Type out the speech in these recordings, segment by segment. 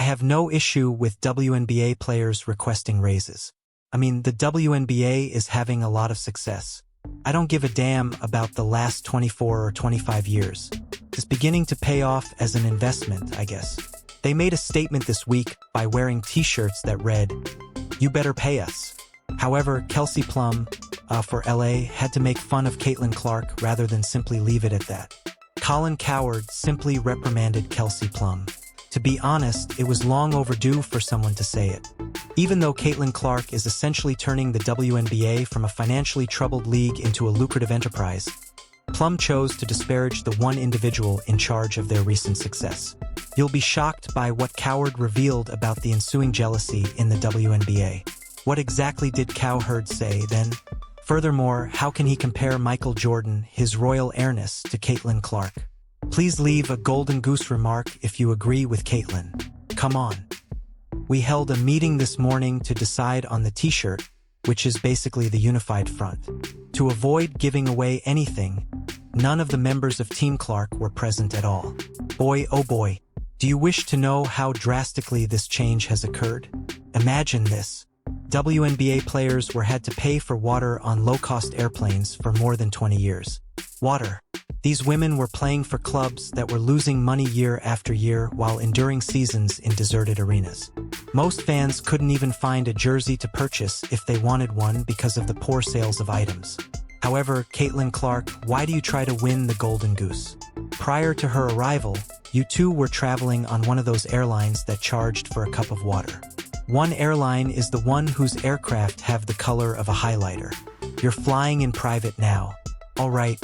have no issue with WNBA players requesting raises. I mean, the WNBA is having a lot of success. I don't give a damn about the last 24 or 25 years. It's beginning to pay off as an investment, I guess. They made a statement this week by wearing t-shirts that read, "You better pay us." However, Kelsey Plum, for LA, had to make fun of Caitlin Clark rather than simply leave it at that. Colin Cowherd simply reprimanded Kelsey Plum. To be honest, it was long overdue for someone to say it. Even though Caitlin Clark is essentially turning the WNBA from a financially troubled league into a lucrative enterprise, Plum chose to disparage the one individual in charge of their recent success. You'll be shocked by what Cowherd revealed about the ensuing jealousy in the WNBA. What exactly did Cowherd say, then? Furthermore, how can he compare Michael Jordan, his royal heiress, to Caitlin Clark? Please leave a golden goose remark if you agree with Caitlin. Come on. We held a meeting this morning to decide on the t-shirt, which is basically the unified front. To avoid giving away anything, none of the members of Team Clark were present at all. Boy, oh boy, do you wish to know how drastically this change has occurred? Imagine this. WNBA players were had to pay for water on low-cost airplanes for more than 20 years. Water. These women were playing for clubs that were losing money year after year while enduring seasons in deserted arenas. Most fans couldn't even find a jersey to purchase if they wanted one because of the poor sales of items. However, Caitlin Clark, why do you try to win the golden goose? Prior to her arrival, you two were traveling on one of those airlines that charged for a cup of water. One airline is the one whose aircraft have the color of a highlighter. You're flying in private now. All right.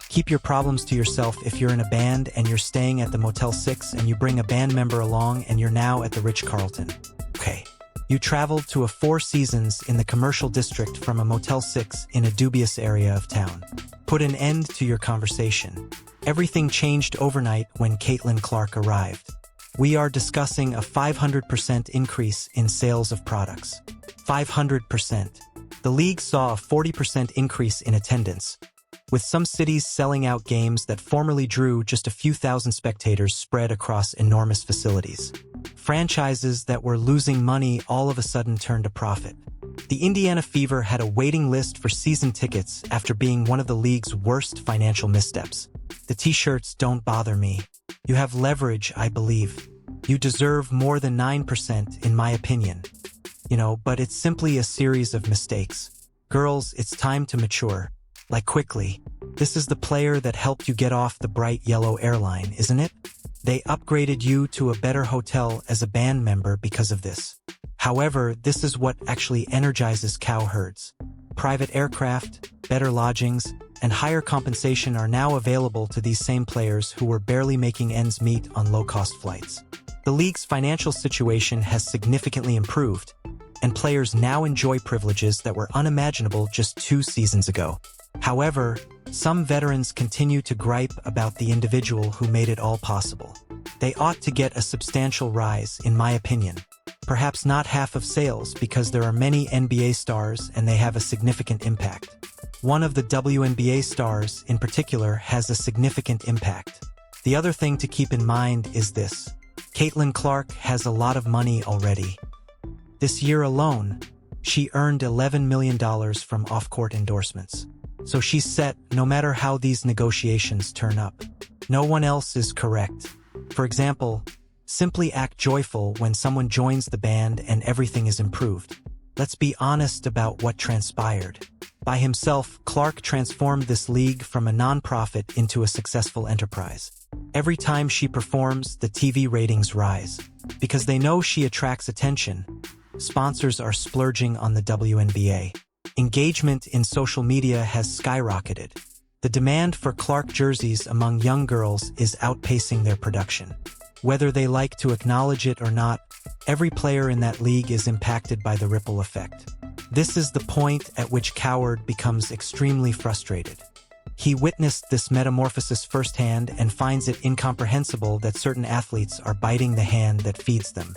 Keep your problems to yourself if you're in a band and you're staying at the Motel 6 and you bring a band member along and you're now at the Ritz-Carlton. Okay. You traveled to a 4 Seasons in the commercial district from a Motel 6 in a dubious area of town. Put an end to your conversation. Everything changed overnight when Caitlin Clark arrived. We are discussing a 500% increase in sales of products. 500%. The league saw a 40% increase in attendance, with some cities selling out games that formerly drew just a few thousand spectators spread across enormous facilities. Franchises that were losing money all of a sudden turned a profit. The Indiana Fever had a waiting list for season tickets after being one of the league's worst financial missteps. The t-shirts don't bother me. You have leverage, I believe. You deserve more than 9% in my opinion. But it's simply a series of mistakes. Girls, it's time to mature. Like quickly. This is the player that helped you get off the bright yellow airline, isn't it? They upgraded you to a better hotel as a band member because of this. However, this is what actually energizes Cowherds. Private aircraft, better lodgings, and higher compensation are now available to these same players who were barely making ends meet on low-cost flights. The league's financial situation has significantly improved, and players now enjoy privileges that were unimaginable just 2 seasons ago. However, some veterans continue to gripe about the individual who made it all possible. They ought to get a substantial rise, in my opinion. Perhaps not half of sales because there are many NBA stars and they have a significant impact. One of the WNBA stars, in particular, has a significant impact. The other thing to keep in mind is this. Caitlin Clark has a lot of money already. This year alone, she earned $11 million from off-court endorsements. So she's set no matter how these negotiations turn up. No one else is correct. For example, simply act joyful when someone joins the band and everything is improved. Let's be honest about what transpired. By himself, Clark transformed this league from a non-profit into a successful enterprise. Every time she performs, the TV ratings rise. Because they know she attracts attention, sponsors are splurging on the WNBA. Engagement in social media has skyrocketed. The demand for Clark jerseys among young girls is outpacing their production. Whether they like to acknowledge it or not, every player in that league is impacted by the ripple effect. This is the point at which Cowherd becomes extremely frustrated. He witnessed this metamorphosis firsthand and finds it incomprehensible that certain athletes are biting the hand that feeds them.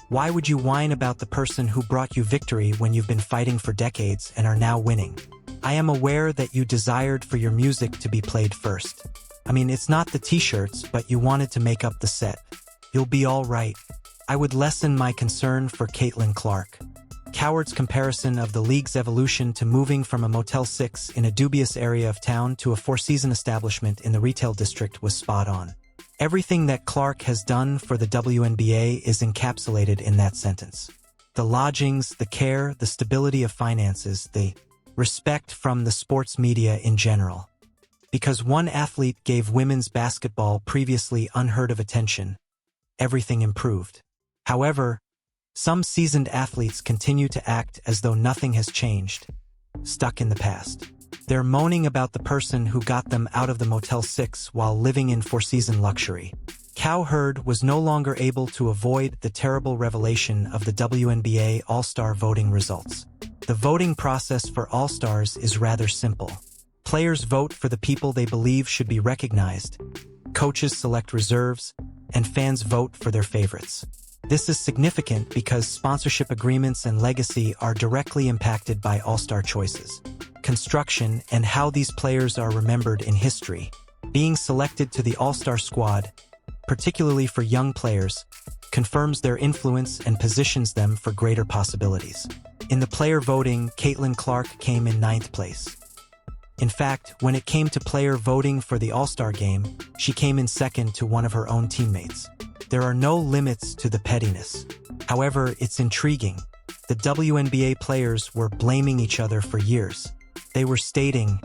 Why would you whine about the person who brought you victory when you've been fighting for decades and are now winning? I am aware that you desired for your music to be played first. I mean, it's not the t-shirts, but you wanted to make up the set. You'll be all right. I would lessen my concern for Caitlin Clark. Cowherd's comparison of the league's evolution to moving from a Motel 6 in a dubious area of town to a four-season establishment in the retail district was spot on. Everything that Clark has done for the WNBA is encapsulated in that sentence. The lodgings, the care, the stability of finances, the respect from the sports media in general. Because one athlete gave women's basketball previously unheard of attention, everything improved. However, some seasoned athletes continue to act as though nothing has changed, stuck in the past. They're moaning about the person who got them out of the Motel 6 while living in four-season luxury. Cowherd was no longer able to avoid the terrible revelation of the WNBA All-Star voting results. The voting process for All-Stars is rather simple. Players vote for the people they believe should be recognized, coaches select reserves, and fans vote for their favorites. This is significant because sponsorship agreements and legacy are directly impacted by All-Star choices, construction, and how these players are remembered in history. Being selected to the All-Star squad, particularly for young players, confirms their influence and positions them for greater possibilities. In the player voting, Caitlin Clark came in 9th place. In fact, when it came to player voting for the All-Star game, she came in 2nd to one of her own teammates. There are no limits to the pettiness. However, it's intriguing. The WNBA players were blaming each other for years. They were stating,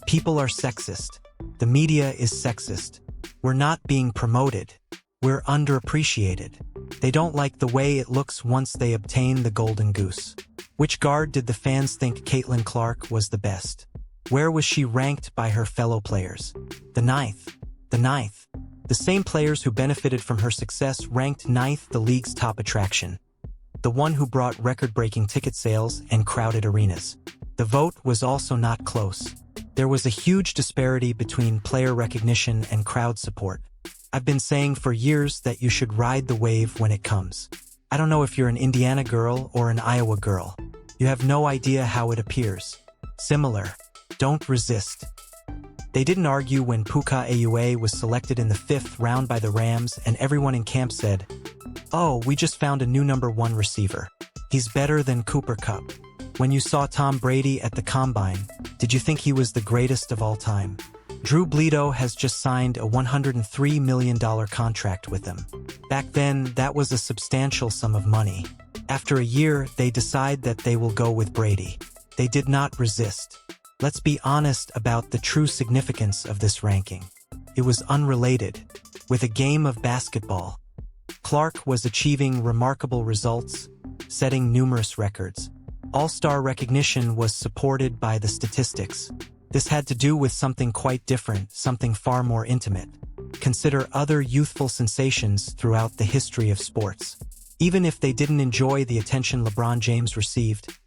"People are sexist. The media is sexist. We're not being promoted. We're underappreciated. They don't like the way it looks once they obtain the golden goose." Which guard did the fans think Caitlin Clark was the best? Where was she ranked by her fellow players? The ninth. The same players who benefited from her success ranked 9th, the league's top attraction. The one who brought record-breaking ticket sales and crowded arenas. The vote was also not close. There was a huge disparity between player recognition and crowd support. I've been saying for years that you should ride the wave when it comes. I don't know if you're an Indiana girl or an Iowa girl. You have no idea how it appears. Similar. Don't resist. They didn't argue when Puka Aua was selected in the 5th round by the Rams and everyone in camp said, "Oh, we just found a new #1 receiver. He's better than Cooper Kupp." When you saw Tom Brady at the Combine, did you think he was the greatest of all time? Drew Bledo has just signed a $103 million contract with them. Back then, that was a substantial sum of money. After a year, they decide that they will go with Brady. They did not resist. Let's be honest about the true significance of this ranking. It was unrelated. With a game of basketball, Clark was achieving remarkable results, setting numerous records. All-Star recognition was supported by the statistics. This had to do with something quite different, something far more intimate. Consider other youthful sensations throughout the history of sports. Even if they didn't enjoy the attention LeBron James received,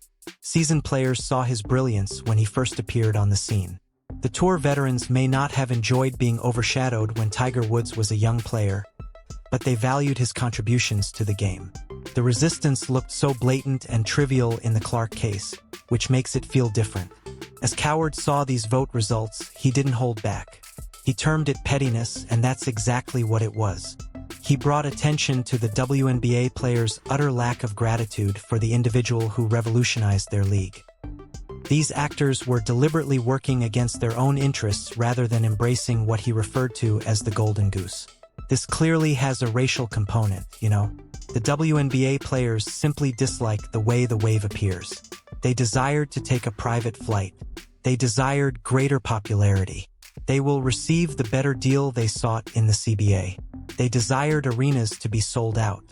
seasoned players saw his brilliance when he first appeared on the scene. The tour veterans may not have enjoyed being overshadowed when Tiger Woods was a young player, but they valued his contributions to the game. The resistance looked so blatant and trivial in the Clark case, which makes it feel different. As Cowherd saw these vote results, he didn't hold back. He termed it pettiness, and that's exactly what it was. He brought attention to the WNBA players' utter lack of gratitude for the individual who revolutionized their league. These actors were deliberately working against their own interests rather than embracing what he referred to as the golden goose. This clearly has a racial component, you know? The WNBA players simply dislike the way the wave appears. They desired to take a private flight. They desired greater popularity. They will receive the better deal they sought in the CBA. They desired arenas to be sold out.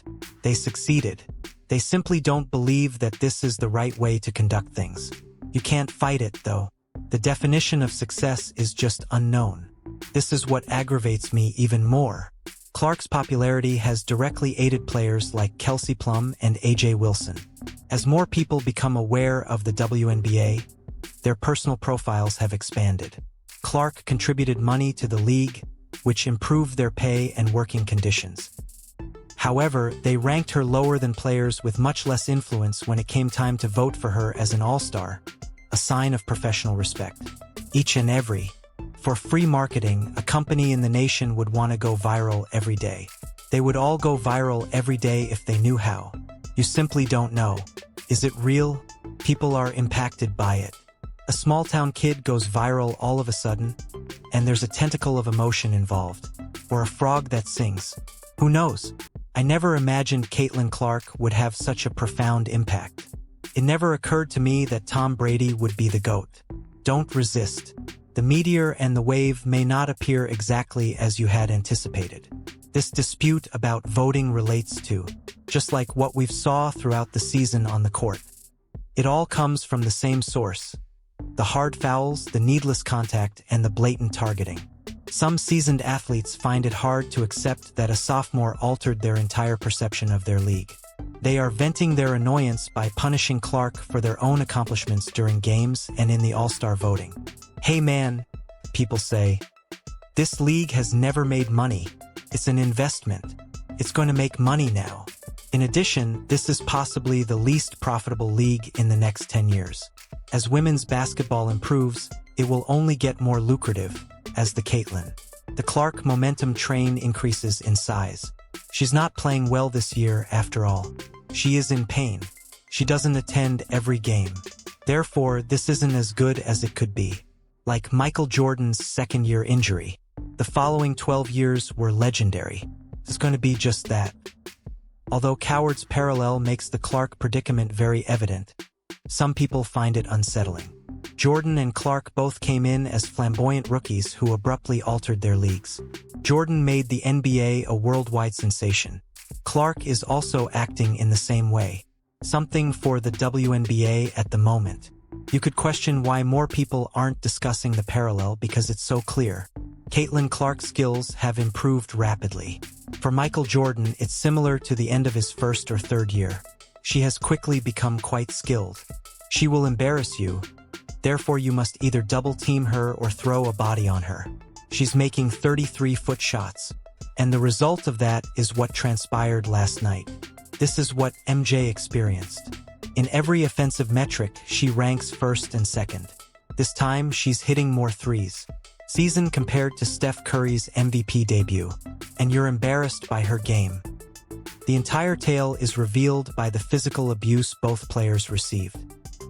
They succeeded. They simply don't believe that this is the right way to conduct things. You can't fight it, though. The definition of success is just unknown. This is what aggravates me even more. Clark's popularity has directly aided players like Kelsey Plum and AJ Wilson. As more people become aware of the WNBA, their personal profiles have expanded. Clark contributed money to the league, which improved their pay and working conditions. However, they ranked her lower than players with much less influence when it came time to vote for her as an all-star, a sign of professional respect. Each and every. For free marketing, a company in the nation would want to go viral every day. They would all go viral every day if they knew how. You simply don't know. Is it real? People are impacted by it. A small-town kid goes viral all of a sudden, and there's a tentacle of emotion involved. Or a frog that sings. Who knows? I never imagined Caitlin Clark would have such a profound impact. It never occurred to me that Tom Brady would be the GOAT. Don't resist. The meteor and the wave may not appear exactly as you had anticipated. This dispute about voting relates to, just like what we've saw throughout the season on the court. It all comes from the same source. The hard fouls, the needless contact, and the blatant targeting. Some seasoned athletes find it hard to accept that a sophomore altered their entire perception of their league. They are venting their annoyance by punishing Clark for their own accomplishments during games and in the All-Star voting. Hey man, people say, this league has never made money. It's an investment. It's going to make money now. In addition, this is possibly the least profitable league in the next 10 years. As women's basketball improves, it will only get more lucrative, as the Caitlin. The Clark momentum train increases in size. She's not playing well this year after all. She is in pain. She doesn't attend every game. Therefore, this isn't as good as it could be. Like Michael Jordan's second-year injury. The following 12 years were legendary. It's going to be just that. Although Cowherd's parallel makes the Clark predicament very evident, some people find it unsettling. Jordan and Clark both came in as flamboyant rookies who abruptly altered their leagues. Jordan made the NBA a worldwide sensation. Clark is also acting in the same way. Something for the WNBA at the moment. You could question why more people aren't discussing the parallel because it's so clear. Caitlin Clark's skills have improved rapidly. For Michael Jordan, it's similar to the end of his first or third year. She has quickly become quite skilled. She will embarrass you. Therefore, you must either double-team her or throw a body on her. She's making 33-foot shots. And the result of that is what transpired last night. This is what MJ experienced. In every offensive metric, she ranks first and second. This time, she's hitting more threes. Season compared to Steph Curry's MVP debut. And you're embarrassed by her game. The entire tale is revealed by the physical abuse both players received.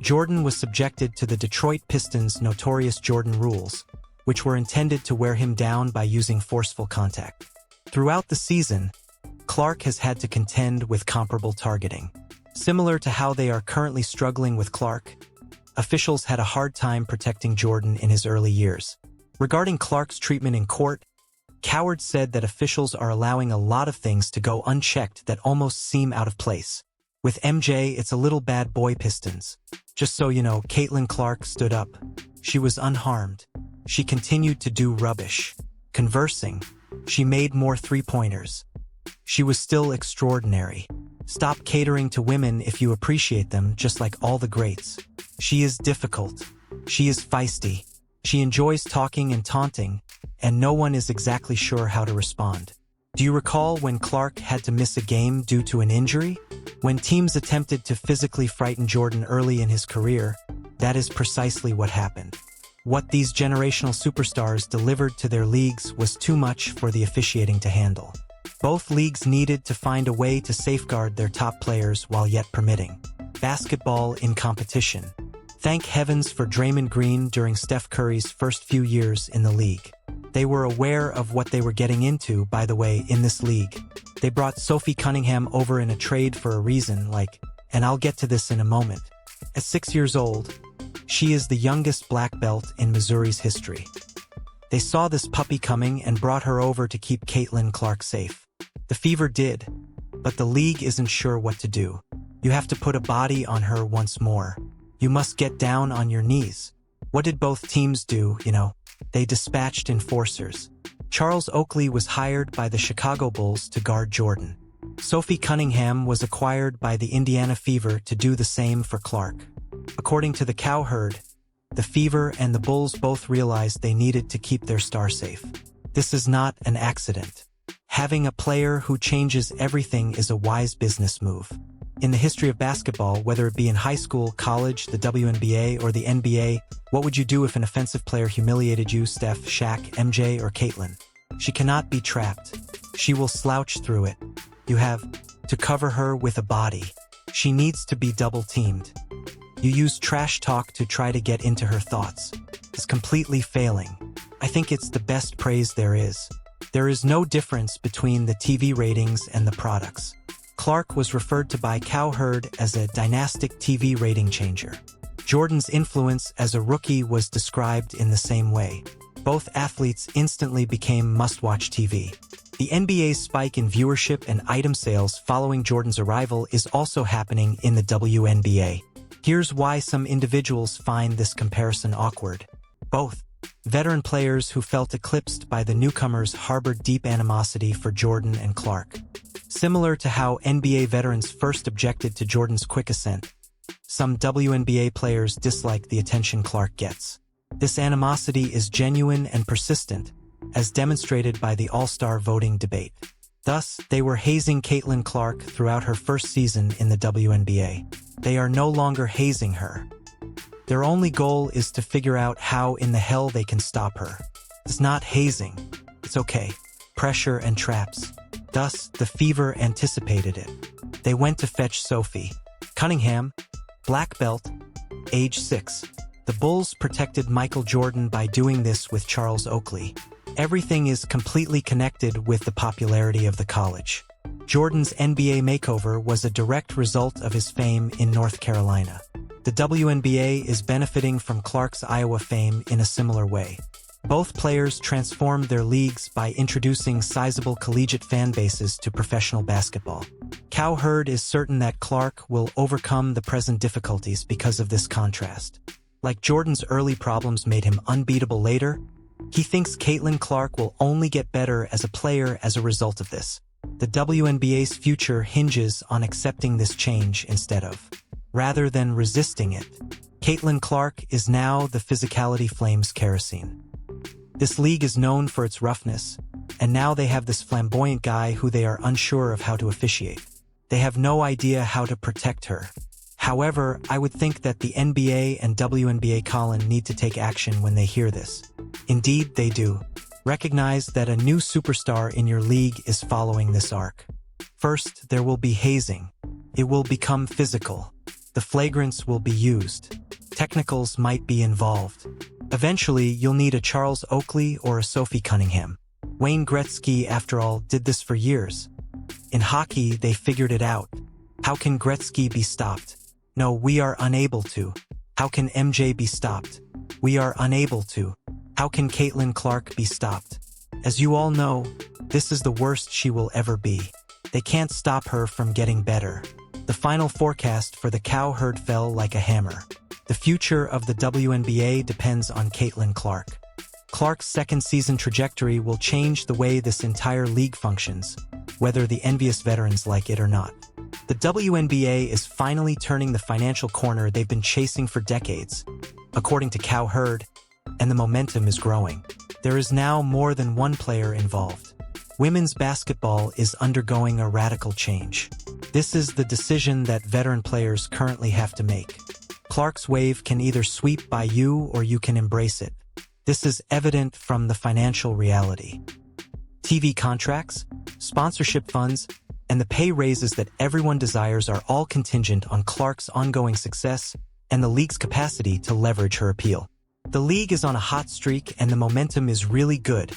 Jordan was subjected to the Detroit Pistons' notorious Jordan rules, which were intended to wear him down by using forceful contact. Throughout the season, Clark has had to contend with comparable targeting. Similar to how they are currently struggling with Clark, officials had a hard time protecting Jordan in his early years. Regarding Clark's treatment in court, Cowherd said that officials are allowing a lot of things to go unchecked that almost seem out of place. With MJ, it's a little bad boy Pistons. Just so you know, Caitlin Clark stood up. She was unharmed. She continued to do rubbish. Conversing. She made more three-pointers. She was still extraordinary. Stop catering to women if you appreciate them, just like all the greats. She is difficult. She is feisty. She enjoys talking and taunting, and no one is exactly sure how to respond. Do you recall when Clark had to miss a game due to an injury? When teams attempted to physically frighten Jordan early in his career, that is precisely what happened. What these generational superstars delivered to their leagues was too much for the officiating to handle. Both leagues needed to find a way to safeguard their top players while yet permitting basketball in competition. Thank heavens for Draymond Green during Steph Curry's first few years in the league. They were aware of what they were getting into, by the way, in this league. They brought Sophie Cunningham over in a trade for a reason, and I'll get to this in a moment. At 6 years old, she is the youngest black belt in Missouri's history. They saw this puppy coming and brought her over to keep Caitlin Clark safe. The Fever did, but the league isn't sure what to do. You have to put a body on her once more. You must get down on your knees. What did both teams do, They dispatched enforcers. Charles Oakley was hired by the Chicago Bulls to guard Jordan. Sophie Cunningham was acquired by the Indiana Fever to do the same for Clark. According to the Cowherd, the Fever and the Bulls both realized they needed to keep their star safe. This is not an accident. Having a player who changes everything is a wise business move. In the history of basketball, whether it be in high school, college, the WNBA, or the NBA, what would you do if an offensive player humiliated you, Steph, Shaq, MJ, or Caitlin? She cannot be trapped. She will slouch through it. You have to cover her with a body. She needs to be double-teamed. You use trash talk to try to get into her thoughts. It's completely failing. I think it's the best praise there is. There is no difference between the TV ratings and the products. Clark was referred to by Cowherd as a dynastic TV rating changer. Jordan's influence as a rookie was described in the same way. Both athletes instantly became must-watch TV. The NBA's spike in viewership and item sales following Jordan's arrival is also happening in the WNBA. Here's why some individuals find this comparison awkward. Both veteran players who felt eclipsed by the newcomers harbored deep animosity for Jordan and Clark. Similar to how NBA veterans first objected to Jordan's quick ascent, some WNBA players dislike the attention Clark gets. This animosity is genuine and persistent, as demonstrated by the All-Star voting debate. Thus, they were hazing Caitlin Clark throughout her first season in the WNBA. They are no longer hazing her. Their only goal is to figure out how in the hell they can stop her. It's not hazing. It's okay. Pressure and traps. Thus, the Fever anticipated it. They went to fetch Sophie Cunningham, black belt, age 6. The Bulls protected Michael Jordan by doing this with Charles Oakley. Everything is completely connected with the popularity of the college. Jordan's NBA makeover was a direct result of his fame in North Carolina. The WNBA is benefiting from Clark's Iowa fame in a similar way. Both players transformed their leagues by introducing sizable collegiate fan bases to professional basketball. Cowherd is certain that Clark will overcome the present difficulties because of this contrast. Like Jordan's early problems made him unbeatable later, he thinks Caitlin Clark will only get better as a player as a result of this. The WNBA's future hinges on accepting this change instead of, rather than resisting it. Caitlin Clark is now the physicality flames kerosene. This league is known for its roughness, and now they have this flamboyant guy who they are unsure of how to officiate. They have no idea how to protect her. However, I would think that the NBA and WNBA Colin need to take action when they hear this. Indeed, they do. Recognize that a new superstar in your league is following this arc. First, there will be hazing. It will become physical. The flagrants will be used. Technicals might be involved. Eventually, you'll need a Charles Oakley or a Sophie Cunningham. Wayne Gretzky, after all, did this for years. In hockey, they figured it out. How can Gretzky be stopped? No, we are unable to. How can MJ be stopped? We are unable to. How can Caitlin Clark be stopped? As you all know, this is the worst she will ever be. They can't stop her from getting better. The final forecast for the Cowherd fell like a hammer. The future of the WNBA depends on Caitlin Clark. Clark's second season trajectory will change the way this entire league functions, whether the envious veterans like it or not. The WNBA is finally turning the financial corner they've been chasing for decades, according to Cowherd, and the momentum is growing. There is now more than one player involved. Women's basketball is undergoing a radical change. This is the decision that veteran players currently have to make. Clark's wave can either sweep by you or you can embrace it. This is evident from the financial reality. TV contracts, sponsorship funds, and the pay raises that everyone desires are all contingent on Clark's ongoing success and the league's capacity to leverage her appeal. The league is on a hot streak and the momentum is really good,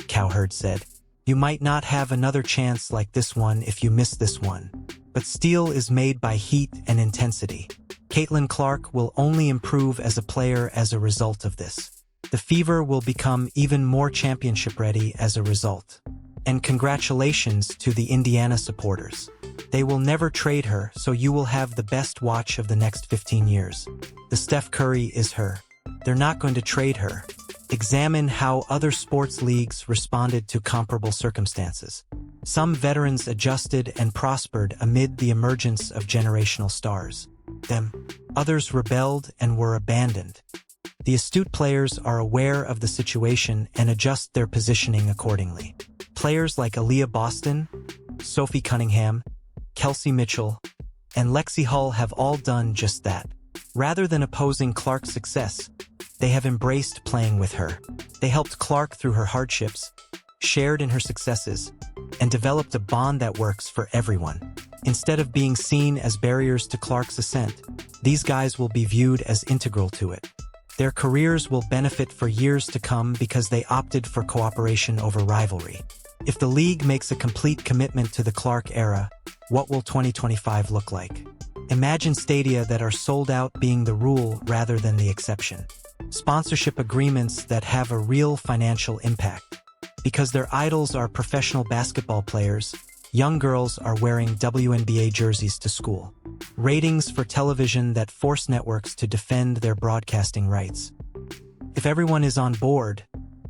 Cowherd said. You might not have another chance like this one if you miss this one. But steel is made by heat and intensity. Caitlin Clark will only improve as a player as a result of this. The Fever will become even more championship-ready as a result. And congratulations to the Indiana supporters. They will never trade her, so you will have the best watch of the next 15 years. The Steph Curry is her. They're not going to trade her. Examine how other sports leagues responded to comparable circumstances. Some veterans adjusted and prospered amid the emergence of generational stars. Others rebelled and were abandoned. The astute players are aware of the situation and adjust their positioning accordingly. Players like Aaliyah Boston, Sophie Cunningham, Kelsey Mitchell, and Lexi Hull have all done just that. Rather than opposing Clark's success, they have embraced playing with her. They helped Clark through her hardships, shared in her successes, and developed a bond that works for everyone. Instead of being seen as barriers to Clark's ascent, these guys will be viewed as integral to it. Their careers will benefit for years to come because they opted for cooperation over rivalry. If the league makes a complete commitment to the Clark era, what will 2025 look like? Imagine stadia that are sold out being the rule rather than the exception. Sponsorship agreements that have a real financial impact. Because their idols are professional basketball players, young girls are wearing WNBA jerseys to school. Ratings for television that force networks to defend their broadcasting rights. If everyone is on board,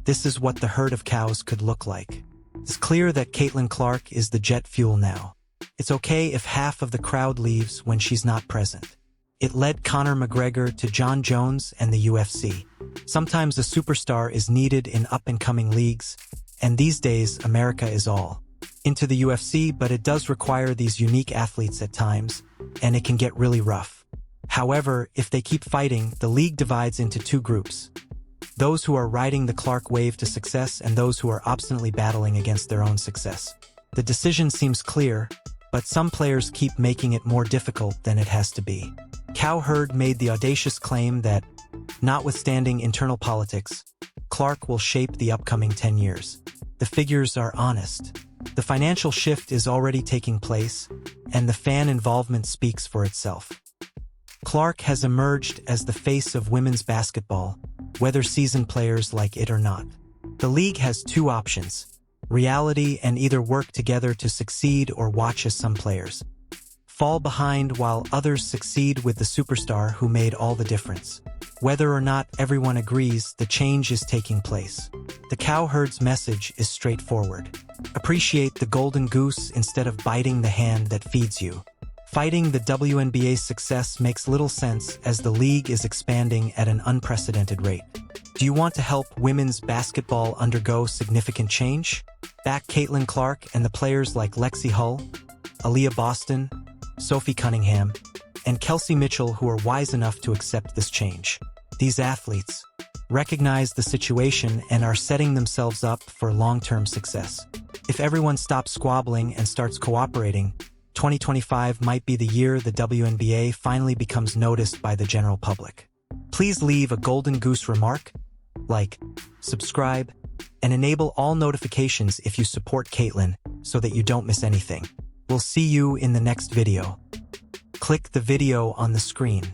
this is what the herd of cows could look like. It's clear that Caitlin Clark is the jet fuel now. It's okay if half of the crowd leaves when she's not present. It led Conor McGregor to Jon Jones and the UFC. Sometimes a superstar is needed in up-and-coming leagues, and these days America is all into the UFC, but it does require these unique athletes at times, and it can get really rough. However, if they keep fighting, the league divides into two groups. Those who are riding the Clark wave to success and those who are obstinately battling against their own success. The decision seems clear, but some players keep making it more difficult than it has to be. Cowherd made the audacious claim that, notwithstanding internal politics, Clark will shape the upcoming 10 years. The figures are honest. The financial shift is already taking place, and the fan involvement speaks for itself. Clark has emerged as the face of women's basketball, whether seasoned players like it or not. The league has two options: reality and either work together to succeed or watch as some players fall behind while others succeed with the superstar who made all the difference. Whether or not everyone agrees, the change is taking place. The Cowherd's message is straightforward. Appreciate the golden goose instead of biting the hand that feeds you. Fighting the WNBA's success makes little sense as the league is expanding at an unprecedented rate. Do you want to help women's basketball undergo significant change? Back Caitlin Clark and the players like Lexi Hull, Aaliyah Boston, Sophie Cunningham, and Kelsey Mitchell who are wise enough to accept this change. These athletes recognize the situation and are setting themselves up for long-term success. If everyone stops squabbling and starts cooperating, 2025 might be the year the WNBA finally becomes noticed by the general public. Please leave a golden goose remark, like, subscribe, and enable all notifications if you support Caitlin so that you don't miss anything. We'll see you in the next video. Click the video on the screen.